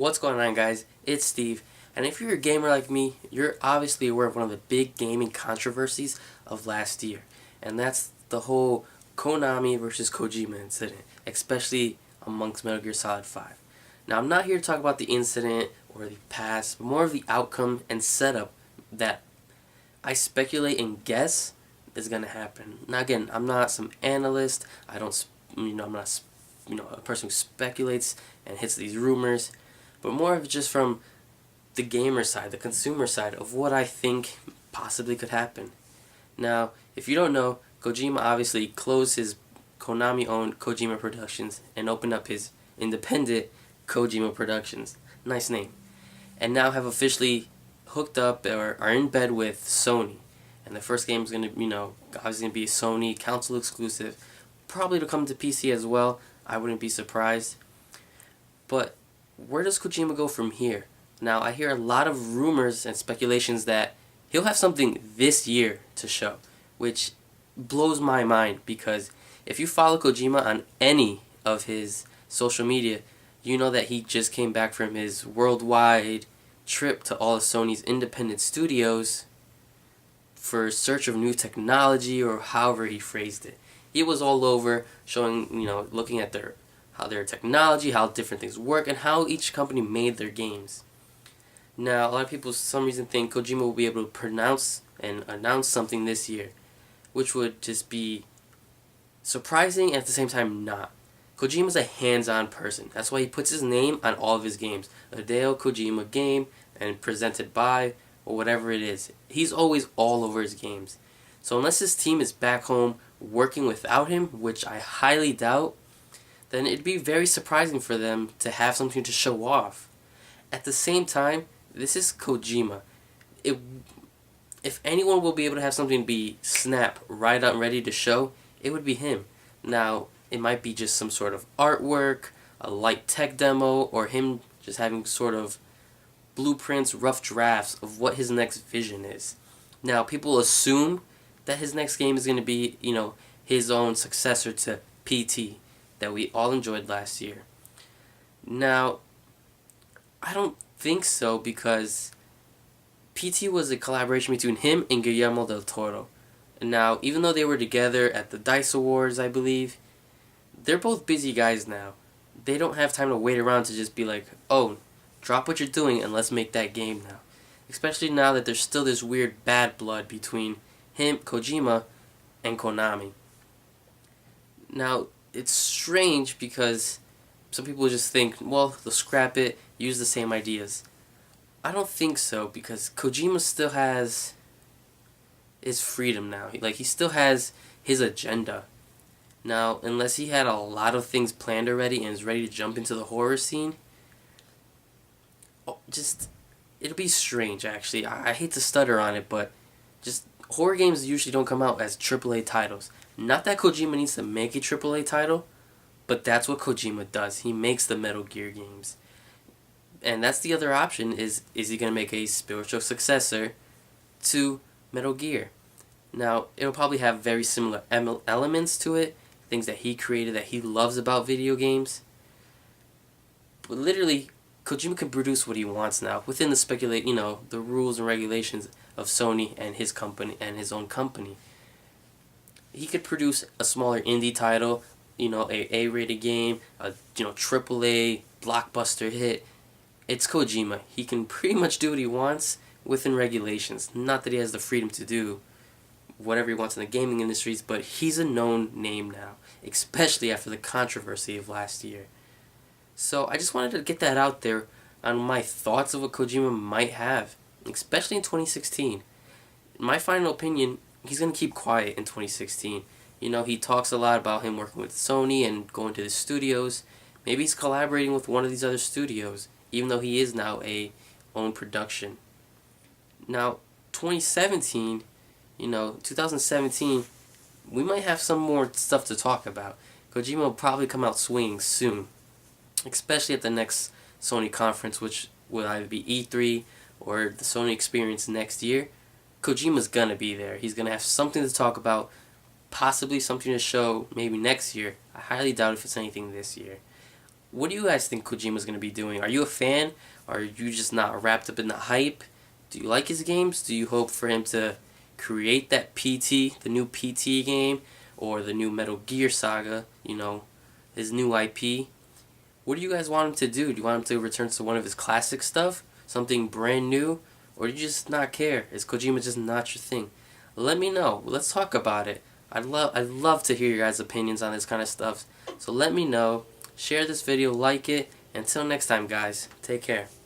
What's going on, guys? It's Steve, and if you're a gamer like me, you're obviously aware of one of the big gaming controversies of last year, and that's the whole Konami versus Kojima incident, especially amongst Metal Gear Solid 5. Now, I'm not here to talk about the incident or the past, but more of the outcome and setup that I speculate and guess is going to happen. Now, again, I'm not some analyst. I'm not, a person who speculates and hits these rumors, but more of just from the gamer side, the consumer side of what I think possibly could happen. Now, if you don't know, Kojima obviously closed his Konami-owned Kojima Productions and opened up his independent Kojima Productions. Nice name. And now have officially hooked up or are in bed with Sony. And the first game is going to, obviously going to be a Sony console exclusive. Probably to come to PC as well. I wouldn't be surprised. But where does Kojima go from here? Now, I hear a lot of rumors and speculations that he'll have something this year to show, which blows my mind because if you follow Kojima on any of his social media, you know that he just came back from his worldwide trip to all of Sony's independent studios for search of new technology, or however he phrased it. He was all over showing, looking at how their technology, how different things work, and how each company made their games. Now, a lot of people for some reason think Kojima will be able to pronounce and announce something this year, which would just be surprising and at the same time not. Kojima's a hands-on person. That's why he puts his name on all of his games. A Hideo Kojima game and presented by, or whatever it is. He's always all over his games. So unless his team is back home working without him, which I highly doubt, then it'd be very surprising for them to have something to show off. At the same time, this is Kojima. If anyone will be able to have something be snap, right out and ready to show, it would be him. Now, it might be just some sort of artwork, a light tech demo, or him just having sort of blueprints, rough drafts of what his next vision is. Now, people assume that his next game is going to be, his own successor to PT that we all enjoyed last year. Now, I don't think so because PT was a collaboration between him and Guillermo del Toro. And now, even though they were together at the DICE Awards, I believe, they're both busy guys now. They don't have time to wait around to just be like, oh, drop what you're doing and let's make that game now. Especially now that there's still this weird bad blood between him, Kojima, and Konami. Now, it's strange because some people just think, well, they'll scrap it, use the same ideas. I don't think so because Kojima still has his freedom now. He still has his agenda. Now, unless he had a lot of things planned already and is ready to jump into the horror scene, it'll be strange, actually. I hate to stutter on it, but just horror games usually don't come out as AAA titles. Not that Kojima needs to make a AAA title, but that's what Kojima does. He makes the Metal Gear games. And that's the other option, is he going to make a spiritual successor to Metal Gear? Now, it'll probably have very similar elements to it, things that he created that he loves about video games. But literally, Kojima can produce what he wants now within the rules and regulations of Sony and his company and his own company. He could produce a smaller indie title, a A-rated game, a AAA blockbuster hit. It's Kojima. He can pretty much do what he wants within regulations. Not that he has the freedom to do whatever he wants in the gaming industries, but he's a known name now, especially after the controversy of last year. So I just wanted to get that out there on my thoughts of what Kojima might have, especially in 2016. In my final opinion, he's going to keep quiet in 2016. He talks a lot about him working with Sony and going to the studios. Maybe he's collaborating with one of these other studios, even though he is now a own production. Now, 2017, we might have some more stuff to talk about. Kojima will probably come out swinging soon, especially at the next Sony conference, which will either be E3 or the Sony Experience next year. Kojima's gonna be there. He's gonna have something to talk about, possibly something to show maybe next year. I highly doubt if it's anything this year. What do you guys think Kojima's going to be doing? Are you a fan? Are you just not wrapped up in the hype? Do you like his games? Do you hope for him to create that PT, the new PT game, or the new Metal Gear Saga, his new IP? What do you guys want him to do? Do you want him to return to one of his classic stuff? Something brand new? Or do you just not care? Is Kojima just not your thing? Let me know. Let's talk about it. I'd love to hear your guys' opinions on this kind of stuff. So let me know. Share this video, like it. Until next time, guys. Take care.